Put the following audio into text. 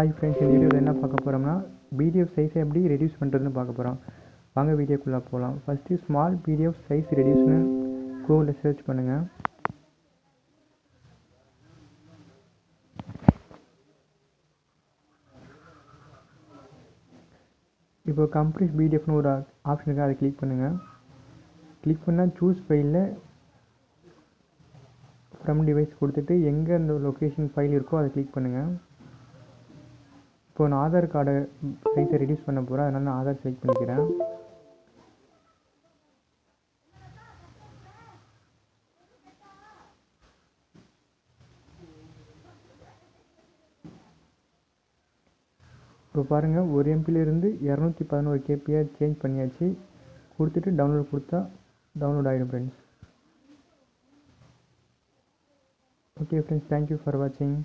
Hi friends, இந்த வீடியோவில் என்ன பார்க்க போகிறோம்னா பிடிஎஃப் சைஸை எப்படி ரெடியூஸ் பண்ணுறதுன்னு பார்க்க போகிறோம். வாங்க வீடியோக்குள்ளே போகலாம். ஃபஸ்ட்டு ஸ்மால் பிடிஎஃப் சைஸ் ரெடியூஸ்னு கூகுளில் சர்ச் பண்ணுங்கள். இப்போ கம்ப்ரஸ் பிடிஎஃப்னு ஒரு ஆப்ஷன் இருக்குது, அதை கிளிக் பண்ணுங்கள். கிளிக் பண்ணால் சூஸ் ஃபைலில் ஃப்ரம் டிவைஸ் கொடுத்துட்டு எங்கே அந்த லொக்கேஷன் ஃபைல் இருக்கோ அதை கிளிக் பண்ணுங்கள். இப்போ நான் ஆதார் கார்டை சைஸை ரெடியூஸ் பண்ண போகிறேன், அதனால் நான் ஆதார் செலக்ட் பண்ணிக்கிறேன். இப்போ பாருங்கள், 1 MBயிலிருந்து 211 KB சேஞ்ச் பண்ணியாச்சு. கொடுத்துட்டு டவுன்லோட் கொடுத்தா டவுன்லோட் ஆகிடும் friends. Okay friends, thank you for வாட்சிங்.